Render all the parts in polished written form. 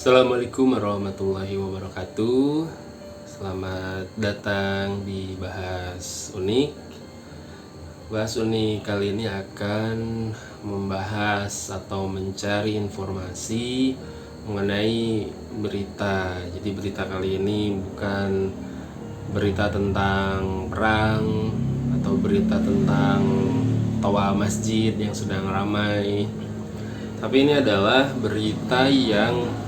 Assalamualaikum warahmatullahi wabarakatuh. Selamat datang di Bahas Unik. Bahas Unik kali ini akan membahas atau mencari informasi mengenai berita. Jadi berita kali ini bukan berita tentang perang atau berita tentang toa masjid yang sedang ramai. Tapi ini adalah berita yang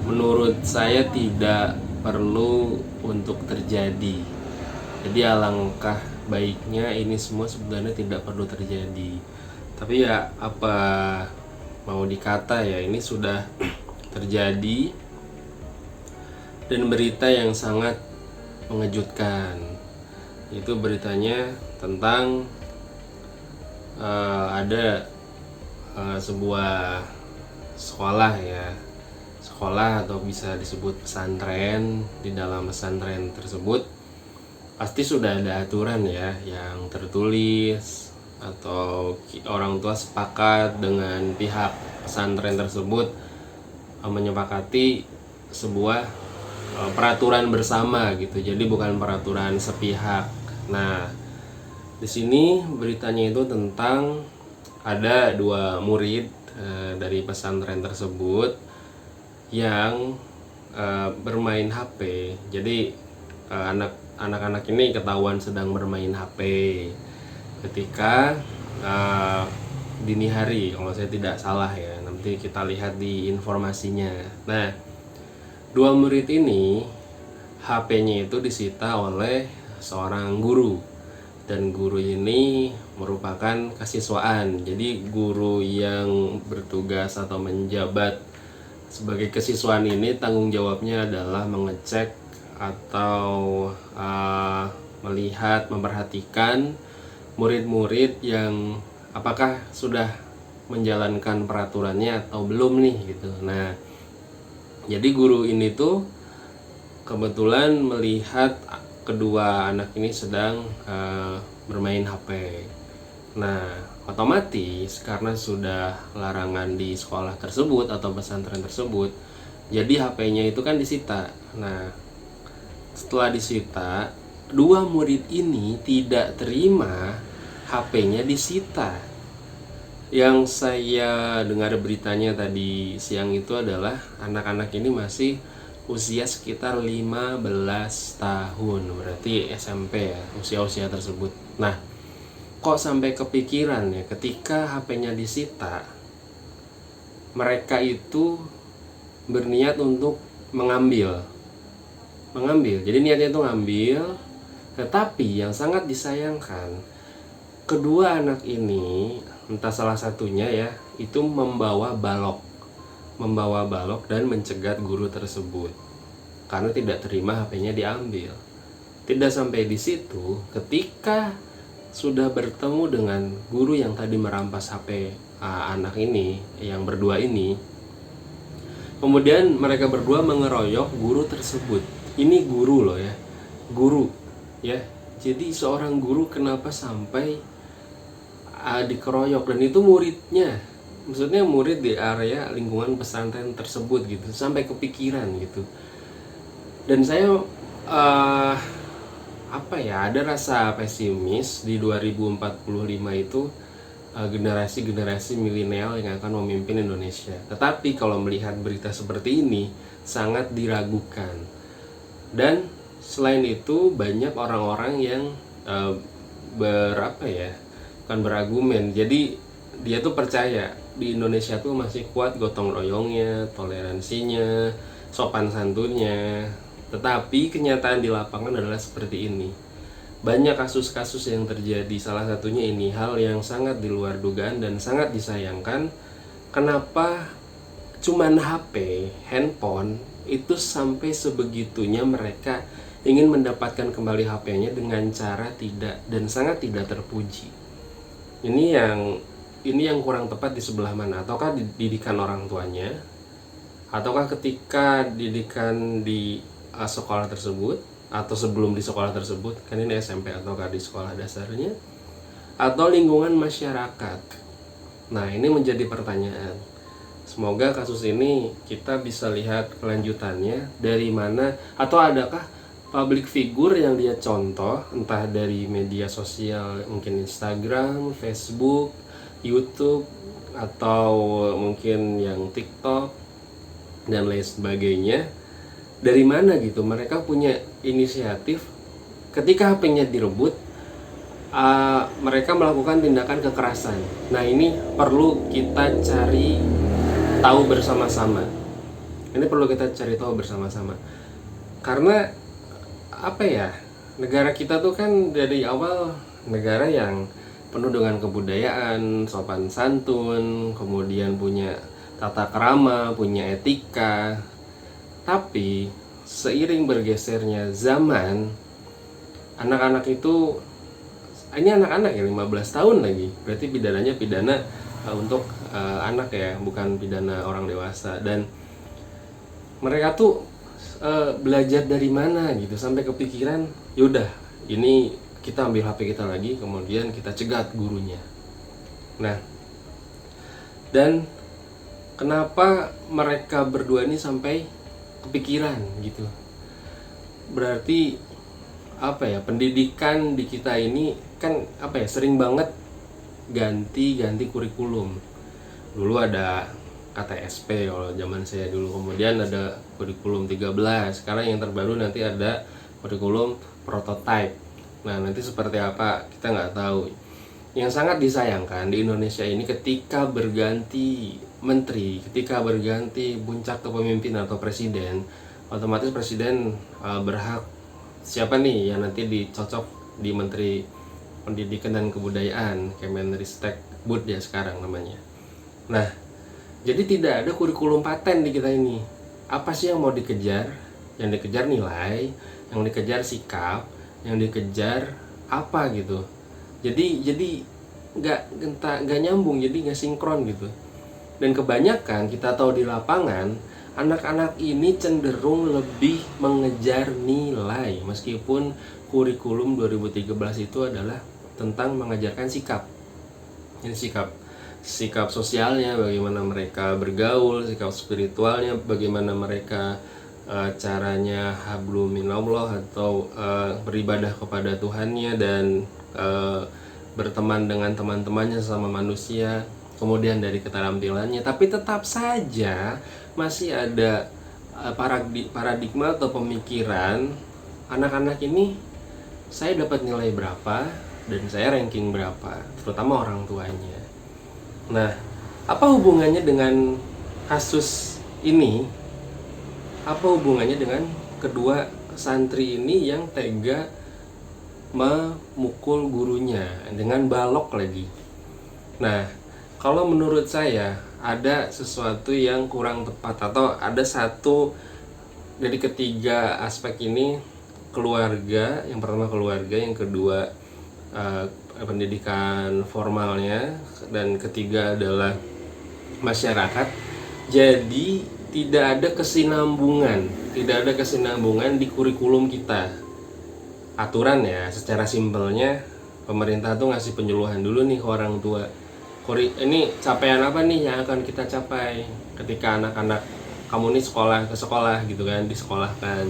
menurut saya tidak perlu untuk terjadi. Jadi alangkah baiknya ini semua sebenarnya tidak perlu terjadi. Tapi ya apa mau dikata ya, ini sudah terjadi dan berita yang sangat mengejutkan. Itu beritanya tentang ada sebuah sekolah ya, sekolah atau bisa disebut pesantren. Di dalam pesantren tersebut pasti sudah ada aturan ya yang tertulis, atau orang tua sepakat dengan pihak pesantren tersebut menyepakati sebuah peraturan bersama gitu. Jadi bukan peraturan sepihak. Nah, di sini beritanya itu tentang ada dua murid dari pesantren tersebut yang bermain HP. Jadi anak-anak ini ketahuan sedang bermain HP ketika dini hari, kalau saya tidak salah ya. Nanti kita lihat di informasinya. Nah, dua murid ini HP-nya itu disita oleh seorang guru, dan guru ini merupakan kesiswaan. Jadi guru yang bertugas atau menjabat sebagai kesiswaan ini tanggung jawabnya adalah mengecek atau melihat, memperhatikan murid-murid yang apakah sudah menjalankan peraturannya atau belum nih gitu. Nah, jadi guru ini tuh kebetulan melihat kedua anak ini sedang bermain HP. Nah, otomatis karena sudah larangan di sekolah tersebut atau pesantren tersebut, jadi HP-nya itu kan disita. Nah, setelah disita, dua murid ini tidak terima HP-nya disita. Yang saya dengar beritanya tadi siang itu adalah anak-anak ini masih usia sekitar 15 tahun, berarti SMP ya, usia-usia tersebut. Nah, kok sampai kepikiran ya ketika HP-nya disita, mereka itu berniat untuk mengambil. Jadi niatnya itu ngambil. Tetapi yang sangat disayangkan, kedua anak ini, entah salah satunya ya, itu membawa balok dan mencegat guru tersebut karena tidak terima HP-nya diambil. Tidak sampai di situ, ketika sudah bertemu dengan guru yang tadi merampas HP anak ini, yang berdua ini, kemudian mereka berdua mengeroyok guru tersebut. Ini guru loh ya, guru ya. Jadi seorang guru kenapa sampai dikeroyok, dan itu muridnya, maksudnya murid di area lingkungan pesantren tersebut gitu, sampai kepikiran gitu. Dan saya ada rasa pesimis di 2045 itu, generasi-generasi milenial yang akan memimpin Indonesia. Tetapi kalau melihat berita seperti ini sangat diragukan. Dan selain itu banyak orang-orang yang bukan berargumen. Jadi dia tuh percaya di Indonesia tuh masih kuat gotong royongnya, toleransinya, sopan santunnya. Tetapi kenyataan di lapangan adalah seperti ini. Banyak kasus-kasus yang terjadi, salah satunya ini, hal yang sangat di luar dugaan dan sangat disayangkan. Kenapa cuman HP, handphone, itu sampai sebegitunya mereka ingin mendapatkan kembali HP-nya dengan cara sangat tidak terpuji. Ini yang kurang tepat di sebelah mana? Ataukah didikan orang tuanya? Ataukah ketika didikan di sekolah tersebut, atau sebelum di sekolah tersebut, kan ini SMP, ataukah di sekolah dasarnya, atau lingkungan masyarakat? Nah, ini menjadi pertanyaan. semoga kasus ini kita bisa lihat kelanjutannya dari mana, atau adakah public figure yang dia contoh entah dari media sosial, mungkin Instagram, Facebook, YouTube, atau mungkin yang TikTok dan lain sebagainya. Dari mana gitu mereka punya inisiatif ketika HP-nya direbut, mereka melakukan tindakan kekerasan. Nah, ini perlu kita cari tahu bersama-sama. Karena apa ya, negara kita tuh kan dari awal negara yang penuh dengan kebudayaan, sopan santun, kemudian punya tata krama, punya etika. Tapi seiring bergesernya zaman, anak-anak itu, ini anak-anak ya, 15 tahun lagi, berarti pidananya pidana untuk anak ya, bukan pidana orang dewasa. Dan mereka tuh belajar dari mana gitu sampai kepikiran, yaudah ini kita ambil HP kita lagi, kemudian kita cegat gurunya. Nah, dan kenapa mereka berdua ini sampai kepikiran gitu? Berarti apa ya, pendidikan di kita ini kan apa ya, sering banget ganti kurikulum. Dulu ada KTSP kalau zaman saya dulu, kemudian ada kurikulum 13, sekarang yang terbaru nanti ada kurikulum prototype. Nah, nanti seperti apa kita nggak tahu. Yang sangat disayangkan di Indonesia ini, ketika berganti menteri, ketika berganti puncak kepemimpinan atau presiden, otomatis presiden berhak siapa nih yang nanti dicocok di Menteri Pendidikan dan Kebudayaan, Kemenristekbud ya sekarang namanya. Nah, jadi tidak ada kurikulum paten di kita ini. Apa sih yang mau dikejar? Yang dikejar nilai, yang dikejar sikap, yang dikejar apa gitu. Jadi nggak nyambung, jadi nggak sinkron gitu. Dan kebanyakan kita tahu di lapangan, anak-anak ini cenderung lebih mengejar nilai, meskipun kurikulum 2013 itu adalah tentang mengajarkan sikap. Ini sikap sosialnya, bagaimana mereka bergaul, sikap spiritualnya, bagaimana mereka caranya hablum minallah atau beribadah kepada Tuhannya dan berteman dengan teman-temannya sama manusia, kemudian dari keterampilannya. Tapi tetap saja masih ada paradigma atau pemikiran anak-anak ini, saya dapat nilai berapa dan saya ranking berapa, terutama orang tuanya. Nah, apa hubungannya dengan kasus ini? Apa hubungannya dengan kedua santri ini yang tega memukul gurunya dengan balok lagi? Nah, kalau menurut saya ada sesuatu yang kurang tepat, atau ada satu dari ketiga aspek ini, keluarga, yang pertama keluarga, yang kedua pendidikan formalnya, dan ketiga adalah masyarakat. Jadi tidak ada kesinambungan di kurikulum kita. Aturan ya, secara simpelnya pemerintah tuh ngasih penyuluhan dulu nih ke orang tua. Ini capaian apa nih yang akan kita capai ketika anak-anak kamu nih ke sekolah gitu kan, disekolahkan.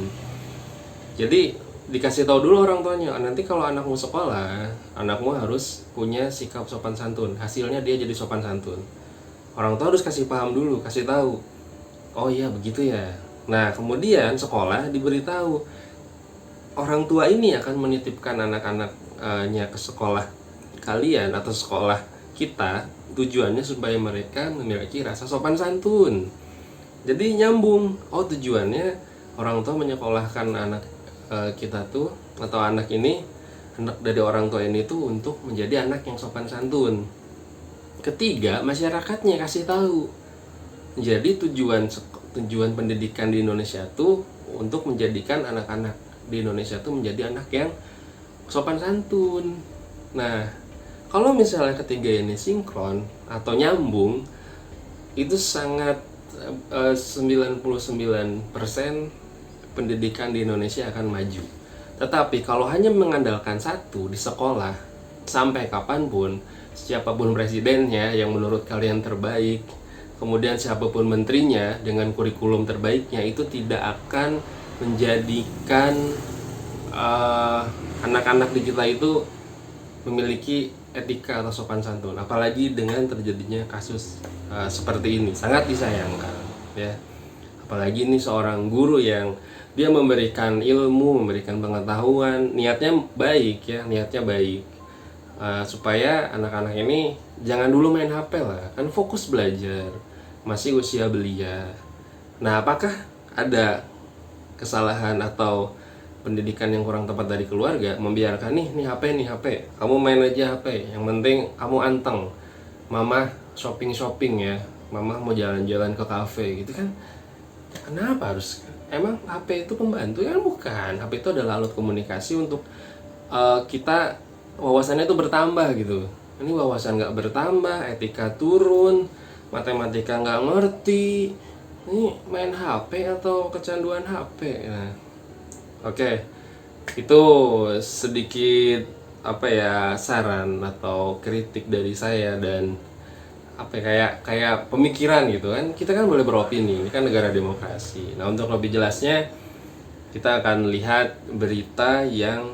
Jadi dikasih tahu dulu orang tuanya, nanti kalau anakmu sekolah, anakmu harus punya sikap sopan santun. Hasilnya dia jadi sopan santun. Orang tua harus kasih paham dulu, kasih tahu. Oh iya begitu ya. Nah, kemudian sekolah diberitahu, orang tua ini akan menitipkan anak-anaknya ke sekolah kalian atau sekolah kita, tujuannya supaya mereka memiliki rasa sopan santun. Jadi nyambung. Oh, tujuannya orang tua menyekolahkan anak kita tuh, atau anak dari orang tua ini tuh untuk menjadi anak yang sopan santun. Ketiga, masyarakatnya kasih tahu. Jadi tujuan pendidikan di Indonesia tuh untuk menjadikan anak-anak di Indonesia tuh menjadi anak yang sopan santun. Nah, kalau misalnya ketiga ini sinkron atau nyambung, itu sangat 99% pendidikan di Indonesia akan maju. Tetapi kalau hanya mengandalkan satu di sekolah, sampai kapanpun, siapapun presidennya yang menurut kalian terbaik, kemudian siapapun menterinya dengan kurikulum terbaiknya itu tidak akan menjadikan anak-anak di kita itu memiliki etika atau sopan santun, apalagi dengan terjadinya kasus seperti ini. Sangat disayangkan ya, apalagi ini seorang guru yang dia memberikan ilmu, memberikan pengetahuan, niatnya baik ya, niatnya baik, supaya anak-anak ini jangan dulu main HP lah, kan fokus belajar, masih usia belia. Nah, apakah ada kesalahan atau pendidikan yang kurang tepat dari keluarga membiarkan nih HP, kamu main aja HP, yang penting kamu anteng, mama shopping ya, mama mau jalan-jalan ke kafe gitu kan? Kenapa harus, emang HP itu pembantu? Ya bukan, HP itu adalah alat komunikasi untuk kita wawasannya itu bertambah gitu. Ini wawasan nggak bertambah, etika turun, matematika nggak ngerti, ini main HP atau kecanduan HP. Nah, oke, itu sedikit saran atau kritik dari saya, dan kayak pemikiran gitu kan. Kita kan boleh beropini, ini kan negara demokrasi. Nah, untuk lebih jelasnya kita akan lihat berita yang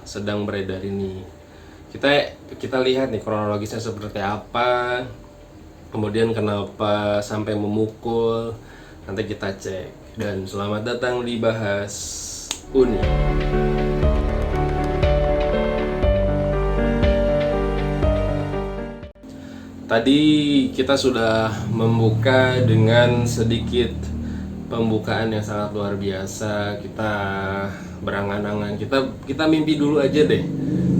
sedang beredar ini. Kita lihat nih kronologisnya seperti apa, kemudian kenapa sampai memukul, nanti kita cek. Dan selamat datang di Bahas Uni. Tadi kita sudah membuka dengan sedikit pembukaan yang sangat luar biasa. Kita berangan-angan, kita mimpi dulu aja deh.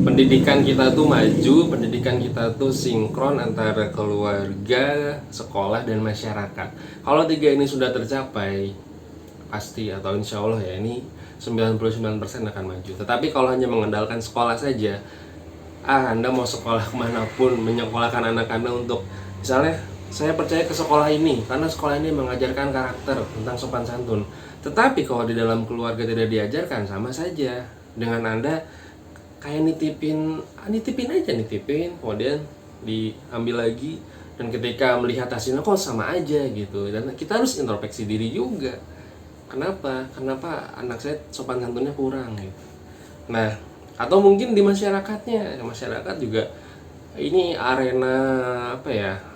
Pendidikan kita tuh maju, pendidikan kita tuh sinkron antara keluarga, sekolah, dan masyarakat. Kalau tiga ini sudah tercapai, pasti atau insya Allah ya, ini 99% akan maju. Tetapi kalau hanya mengandalkan sekolah saja, Anda mau sekolah kemanapun, menyekolahkan anak Anda untuk, misalnya, saya percaya ke sekolah ini karena sekolah ini mengajarkan karakter tentang sopan santun. Tetapi kalau di dalam keluarga tidak diajarkan, sama saja dengan Anda kayak nitipin aja, kemudian diambil lagi, dan ketika melihat hasilnya kok sama aja gitu. Dan kita harus introspeksi diri juga. Kenapa anak saya sopan santunnya kurang gitu. Nah, atau mungkin di masyarakatnya, masyarakat juga ini arena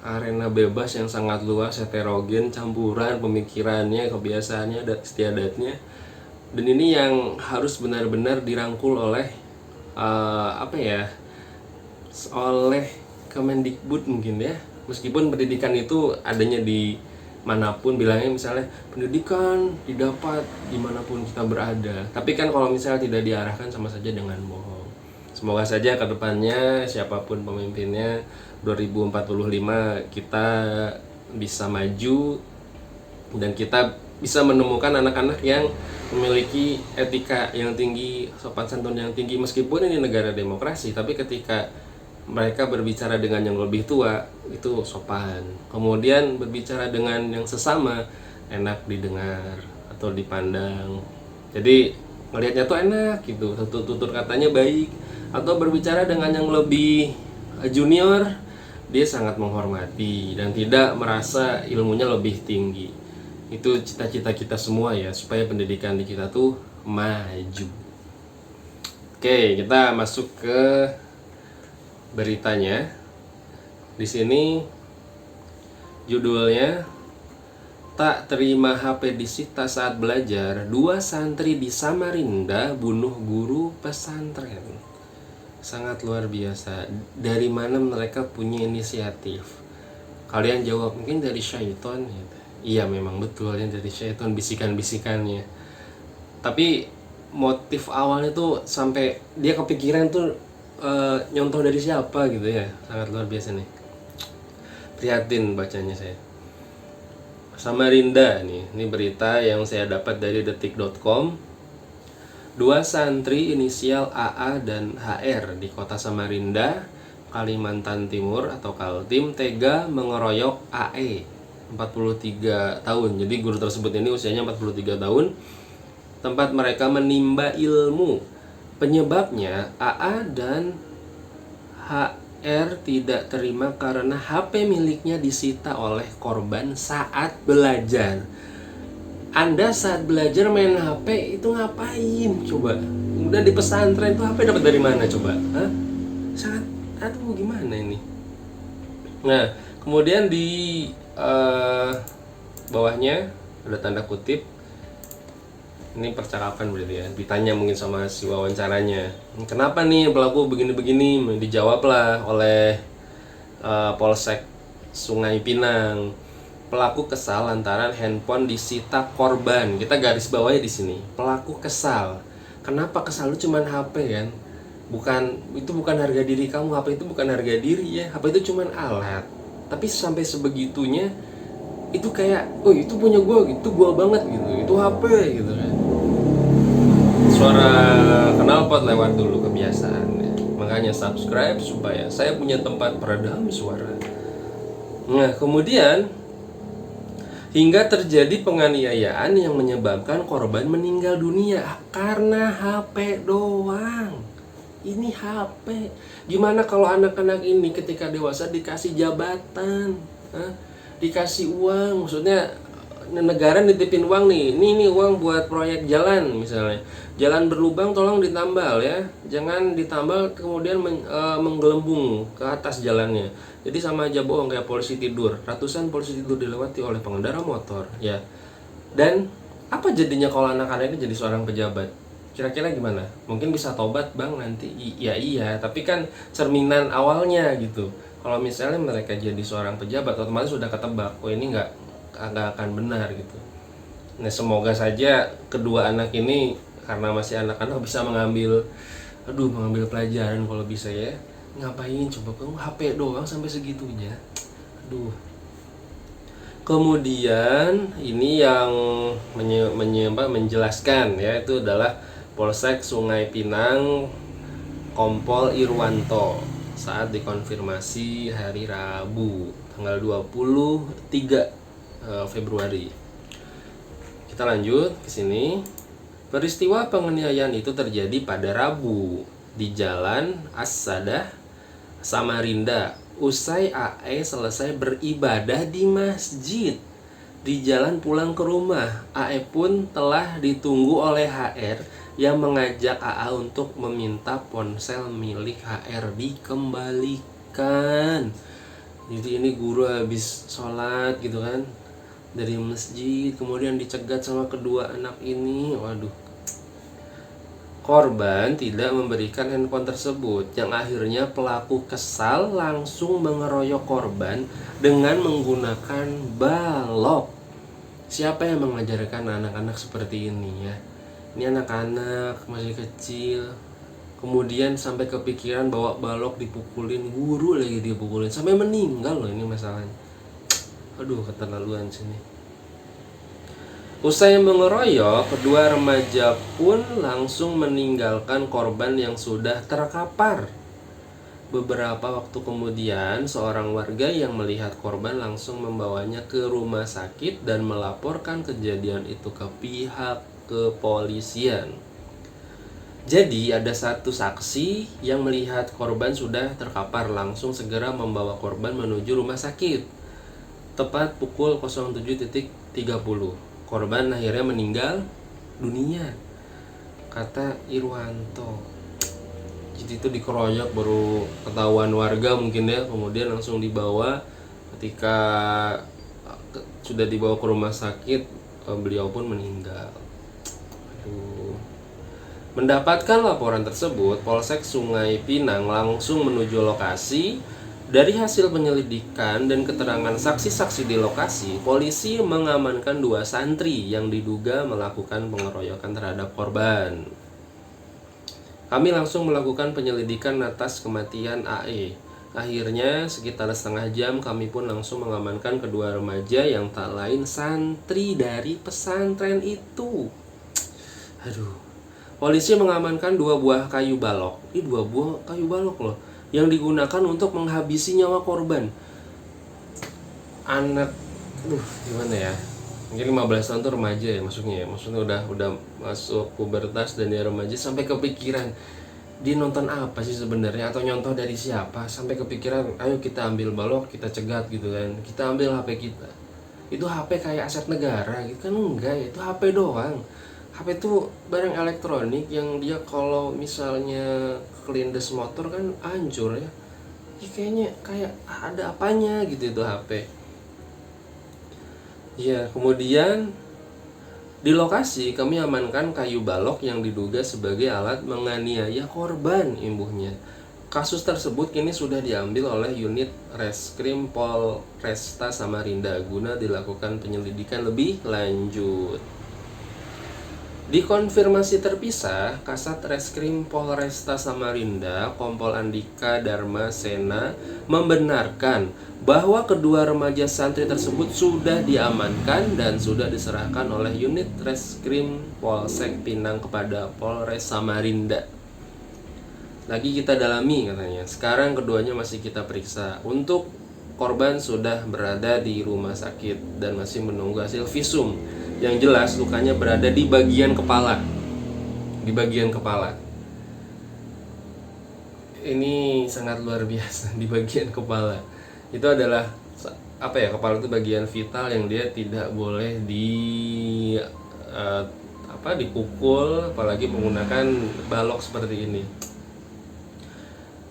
arena bebas yang sangat luas, heterogen, campuran pemikirannya, kebiasaannya, adat istiadatnya. Dan ini yang harus benar-benar dirangkul oleh oleh Kemendikbud mungkin ya. Meskipun pendidikan itu adanya di manapun, bilangnya misalnya pendidikan didapat dimanapun kita berada, tapi kan kalau misalnya tidak diarahkan sama saja dengan bohong. Semoga saja kedepannya siapapun pemimpinnya 2045 kita bisa maju dan kita bisa menemukan anak-anak yang memiliki etika yang tinggi, sopan santun yang tinggi. Meskipun ini negara demokrasi, tapi ketika mereka berbicara dengan yang lebih tua itu sopan, kemudian berbicara dengan yang sesama enak didengar atau dipandang, jadi melihatnya tuh enak gitu, tutur katanya baik. Atau berbicara dengan yang lebih junior, dia sangat menghormati dan tidak merasa ilmunya lebih tinggi. Itu cita-cita kita semua ya, supaya pendidikan di kita tuh maju. Oke, kita masuk ke beritanya. Di sini judulnya, tak terima HP disita saat belajar, 2 santri di Samarinda bunuh guru pesantren. Sangat luar biasa. Dari mana mereka punya inisiatif? Kalian jawab, mungkin dari syaitan gitu. Iya, memang betul ya, dari syaitan, bisikan-bisikannya. Tapi motif awalnya tuh sampai dia kepikiran tuh nyontoh dari siapa gitu ya. Sangat luar biasa nih, prihatin bacanya saya. Samarinda nih, ini berita yang saya dapat dari detik.com. 2 santri inisial AA dan HR di kota Samarinda, Kalimantan Timur atau Kaltim tega mengeroyok AE 43 tahun. Jadi guru tersebut ini usianya 43 tahun, tempat mereka menimba ilmu. Penyebabnya AA dan AR tidak terima karena HP miliknya disita oleh korban saat belajar. Anda saat belajar main HP itu ngapain coba? Udah di pesantren tuh HP dapat dari mana coba? Hah? Sangat, aduh gimana ini? Nah, kemudian di bawahnya ada tanda kutip. Ini percakapan berarti ya. Ditanya mungkin sama si wawancaranya, kenapa nih pelaku begini-begini? Dijawablah oleh Polsek Sungai Pinang. Pelaku kesal lantaran handphone disita korban. Kita garis bawahnya di sini. Pelaku kesal. Kenapa kesal? Lu cuman HP kan? Itu bukan harga diri kamu. HP itu bukan harga diri ya. HP itu cuman alat. Tapi sampai sebegitunya itu kayak, oh itu punya gue, itu gue banget gitu. Itu HP gitu kan. Suara knalpot lewat dulu kebiasaan ya. Makanya subscribe supaya saya punya tempat peredam suara. Nah, kemudian hingga terjadi penganiayaan yang menyebabkan korban meninggal dunia karena HP doang. Ini HP. Gimana kalau anak-anak ini ketika dewasa dikasih jabatan, dikasih uang, maksudnya negara nitipin uang nih, ini uang buat proyek jalan misalnya, jalan berlubang tolong ditambal ya, jangan ditambal kemudian menggelembung ke atas jalannya. Jadi sama aja bohong, kayak polisi tidur, ratusan polisi tidur dilewati oleh pengendara motor ya. Dan apa jadinya kalau anak-anak ini jadi seorang pejabat? Kira-kira gimana? Mungkin bisa tobat bang nanti. Iya, tapi kan cerminan awalnya gitu. Kalau misalnya mereka jadi seorang pejabat, otomatis sudah ketebak, oh ini nggak akan benar gitu. Nah, semoga saja kedua anak ini karena masih anak-anak bisa mengambil pelajaran kalau bisa ya. Ngapain coba kamu HP doang sampai segitunya. Aduh. Kemudian ini yang menjelaskan ya, itu adalah Polsek Sungai Pinang Kompol Irwanto saat dikonfirmasi hari Rabu tanggal 23 Februari. Kita lanjut ke sini. Peristiwa penganiayaan itu terjadi pada Rabu di Jalan As-Sadah, Samarinda. Usai AE selesai beribadah di masjid. Di jalan pulang ke rumah, AE pun telah ditunggu oleh HR yang mengajak AA untuk meminta ponsel milik HR dikembalikan. Jadi ini guru habis sholat gitu kan, dari masjid, kemudian dicegat sama kedua anak ini. Waduh. Korban tidak memberikan handphone tersebut, yang akhirnya pelaku kesal langsung mengeroyok korban dengan menggunakan balok. Siapa yang mengajarkan anak-anak seperti ini ya? Ini anak-anak masih kecil, kemudian sampai kepikiran bawa balok dipukulin, guru lagi dipukulin sampai meninggal loh, ini masalahnya. Aduh, keterlaluan sini. Usai mengeroyok, kedua remaja pun langsung meninggalkan korban yang sudah terkapar. Beberapa waktu kemudian, seorang warga yang melihat korban langsung membawanya ke rumah sakit dan melaporkan kejadian itu ke pihak kepolisian. Jadi ada satu saksi yang melihat korban sudah terkapar, langsung segera membawa korban menuju rumah sakit. Tepat pukul 07.30, korban akhirnya meninggal dunia, kata Irwanto. Jadi itu dikeroyok, baru ketahuan warga mungkin ya, kemudian langsung dibawa. Ketika sudah dibawa ke rumah sakit, beliau pun meninggal. Mendapatkan laporan tersebut, Polsek Sungai Pinang langsung menuju lokasi. Dari hasil penyelidikan dan keterangan saksi-saksi di lokasi, polisi mengamankan 2 santri yang diduga melakukan pengeroyokan terhadap korban. Kami langsung melakukan penyelidikan atas kematian AE. Akhirnya sekitar setengah jam kami pun langsung mengamankan kedua remaja yang tak lain santri dari pesantren itu. Aduh. Polisi mengamankan 2 buah kayu balok. Ini 2 buah kayu balok loh, yang digunakan untuk menghabisi nyawa korban. Anak, gimana ya? Mungkin 15 tahun tuh remaja ya maksudnya udah masuk pubertas dan dia remaja sampai kepikiran dia nonton apa sih sebenarnya, atau nyontoh dari siapa sampai kepikiran ayo kita ambil balok, kita cegat gitu kan, kita ambil HP kita. Itu HP kayak aset negara gitu kan? Enggak ya, itu HP doang. HP itu barang elektronik yang dia kalau misalnya kelindes motor kan hancur ya. Ya kayaknya kayak ada apanya gitu itu HP. Ya, kemudian di lokasi kami amankan kayu balok yang diduga sebagai alat menganiaya korban imbuhnya. Kasus tersebut kini sudah diambil oleh unit Reskrim Polresta Samarinda guna dilakukan penyelidikan lebih lanjut. Dikonfirmasi terpisah, Kasat Reskrim Polresta Samarinda, Kompol Andika Dharma Sena, membenarkan bahwa kedua remaja santri tersebut sudah diamankan dan sudah diserahkan oleh unit Reskrim Polsek Pinang kepada Polres Samarinda. Lagi kita dalami katanya. Sekarang keduanya masih kita periksa. Untuk korban sudah berada di rumah sakit dan masih menunggu hasil visum. Yang jelas lukanya berada di bagian kepala. Di bagian kepala. Ini sangat luar biasa, di bagian kepala. Itu adalah apa ya, kepala itu bagian vital yang dia tidak boleh dipukul, apalagi menggunakan balok seperti ini.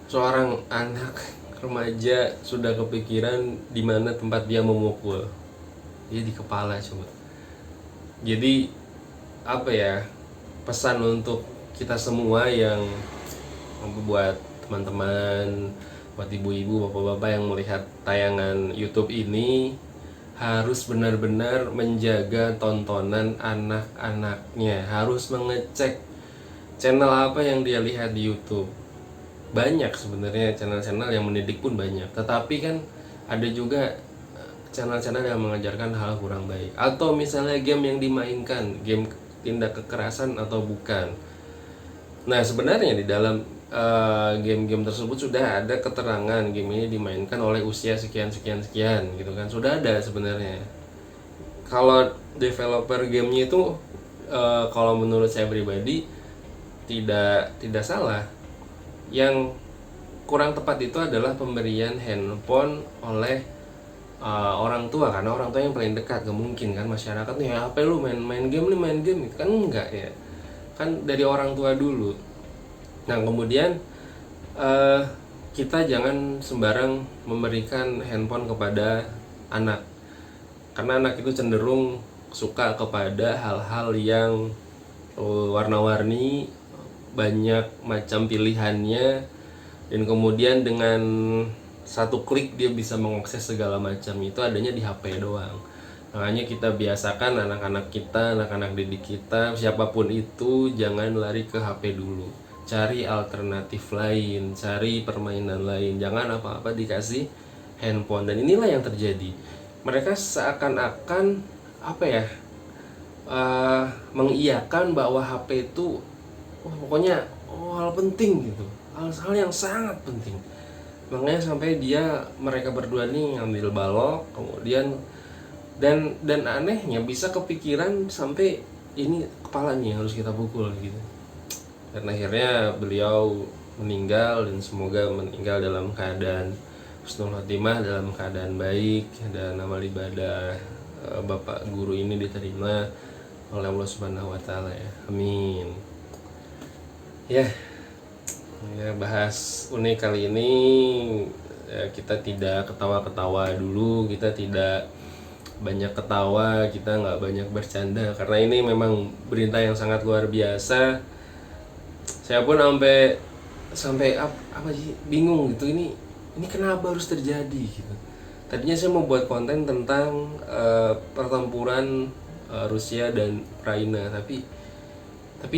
Seorang anak remaja sudah kepikiran di mana tempat dia memukul. Dia di kepala coba. Jadi apa ya, pesan untuk kita semua yang buat teman-teman, buat ibu-ibu, bapak-bapak yang melihat tayangan YouTube ini, harus benar-benar menjaga tontonan anak-anaknya, harus mengecek channel apa yang dia lihat di YouTube. Banyak sebenarnya channel-channel yang mendidik pun banyak, tetapi kan ada juga channel-channel yang mengajarkan hal kurang baik, atau misalnya game yang dimainkan, game tindak kekerasan atau bukan. Nah, sebenarnya di dalam game-game tersebut sudah ada keterangan game ini dimainkan oleh usia sekian gitu kan, sudah ada sebenarnya. Kalau developer gamenya itu kalau menurut saya pribadi tidak salah. Yang kurang tepat itu adalah pemberian handphone oleh orang tua, karena orang tua yang paling dekat. Gak mungkin kan masyarakat nih, apa lu main game itu kan enggak ya, kan dari orang tua dulu. Nah, kemudian kita jangan sembarang memberikan handphone kepada anak, karena anak itu cenderung suka kepada hal-hal yang warna-warni, banyak macam pilihannya, dan kemudian dengan satu klik dia bisa mengakses segala macam. Itu adanya di HP doang. Makanya kita biasakan anak-anak kita, anak-anak didik kita, siapapun itu, jangan lari ke HP dulu. Cari alternatif lain, cari permainan lain. Jangan apa-apa dikasih handphone. Dan inilah yang terjadi. Mereka seakan-akan mengiyakan bahwa HP itu pokoknya hal penting gitu, hal yang sangat penting. Makanya sampai mereka berdua nih ngambil balok, kemudian dan anehnya bisa kepikiran sampai ini kepala nih harus kita pukul gitu. Dan akhirnya beliau meninggal, dan semoga meninggal dalam keadaan husnul khotimah, dalam keadaan baik, dan amal ibadah Bapak guru ini diterima oleh Allah Subhanahu wa taala ya. Amin. Ya, bahas unik kali ini ya, kita tidak ketawa-ketawa dulu, kita tidak banyak ketawa, kita nggak banyak bercanda, karena ini memang berita yang sangat luar biasa. Saya pun sampai apa sih, bingung gitu, ini kenapa harus terjadi gitu. Tadinya saya mau buat konten tentang pertempuran Rusia dan Ukraina, tapi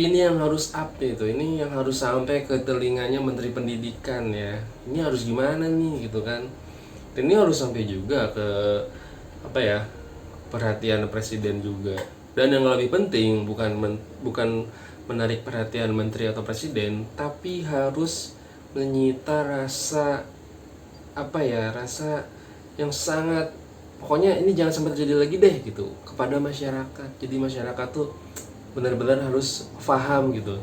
ini yang harus up itu, ini yang harus sampai ke telinganya Menteri Pendidikan ya. Ini harus gimana nih gitu kan. Dan ini harus sampai juga ke perhatian Presiden juga. Dan yang lebih penting bukan menarik perhatian Menteri atau Presiden, tapi harus menyita rasa yang sangat, pokoknya ini jangan sampai terjadi lagi deh gitu kepada masyarakat. Jadi masyarakat tuh benar-benar harus paham gitu.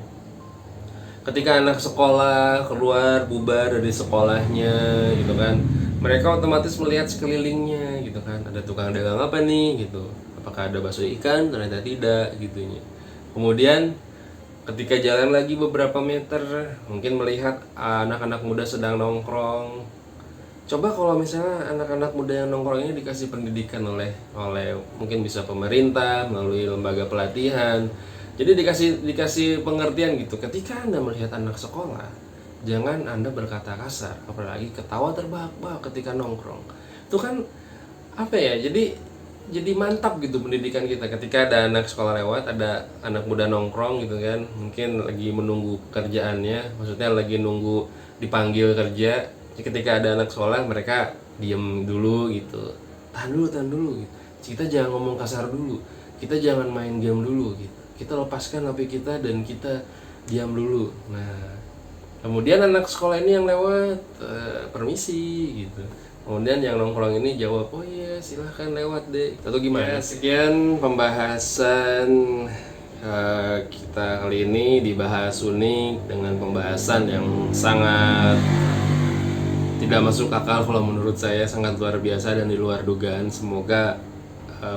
ketika anak sekolah keluar bubar dari sekolahnya gitu kan, mereka otomatis melihat sekelilingnya gitu kan, ada tukang dagang apa nih gitu, apakah ada bakso ikan, ternyata tidak gitunya. Kemudian ketika jalan lagi beberapa meter mungkin melihat anak-anak muda sedang nongkrong. Coba kalau misalnya anak-anak muda yang nongkrong ini dikasih pendidikan oleh mungkin bisa pemerintah melalui lembaga pelatihan. Jadi dikasih pengertian gitu. Ketika Anda melihat anak sekolah, jangan Anda berkata kasar, apalagi ketawa terbahak-bahak ketika nongkrong. Itu kan apa ya? Jadi mantap gitu pendidikan kita. Ketika ada anak sekolah lewat, ada anak muda nongkrong gitu kan, mungkin lagi menunggu pekerjaannya, maksudnya lagi nunggu dipanggil kerja. Ketika ada anak sekolah, mereka diem dulu gitu, tahan dulu gitu. Kita jangan ngomong kasar dulu, kita jangan main game dulu gitu, kita lepaskan HP kita dan kita diam dulu. Nah, kemudian anak sekolah ini yang lewat, permisi gitu. Kemudian yang nongkrong ini jawab, oh iya silahkan lewat deh, atau gimana. Ya, sekian pembahasan kita kali ini, dibahas unik dengan pembahasan yang sangat tidak masuk akal kalau menurut saya, sangat luar biasa dan di luar dugaan. Semoga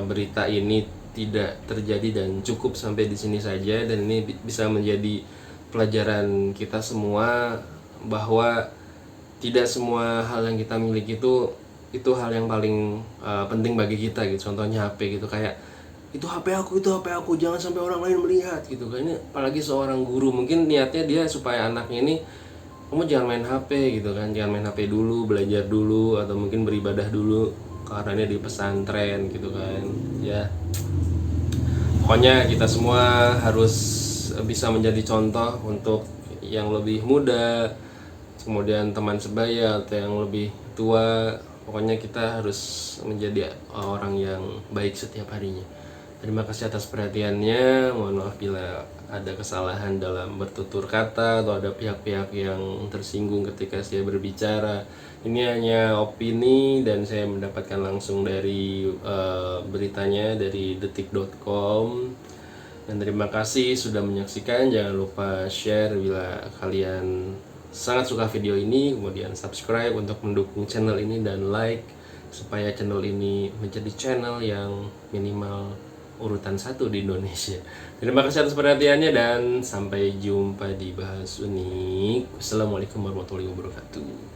berita ini tidak terjadi dan cukup sampai di sini saja, dan ini bisa menjadi pelajaran kita semua bahwa tidak semua hal yang kita miliki itu hal yang paling penting bagi kita gitu. Contohnya HP gitu, kayak itu HP aku, jangan sampai orang lain melihat gitu kan. Ini apalagi seorang guru, mungkin niatnya dia supaya anaknya ini, kamu jangan main HP gitu kan, jangan main HP dulu, belajar dulu, atau mungkin beribadah dulu karena ini di pesantren gitu kan. Ya, pokoknya kita semua harus bisa menjadi contoh untuk yang lebih muda, kemudian teman sebaya atau yang lebih tua. Pokoknya kita harus menjadi orang yang baik setiap harinya. Terima kasih atas perhatiannya. Mohon maaf bila ada kesalahan dalam bertutur kata atau ada pihak-pihak yang tersinggung ketika saya berbicara. Ini hanya opini dan saya mendapatkan langsung dari beritanya dari detik.com. Dan terima kasih sudah menyaksikan. Jangan lupa share bila kalian sangat suka video ini, kemudian subscribe untuk mendukung channel ini, dan like supaya channel ini menjadi channel yang minimal urutan 1 di Indonesia. Terima kasih atas perhatiannya dan sampai jumpa di Bahas Unik. Wassalamualaikum warahmatullahi wabarakatuh.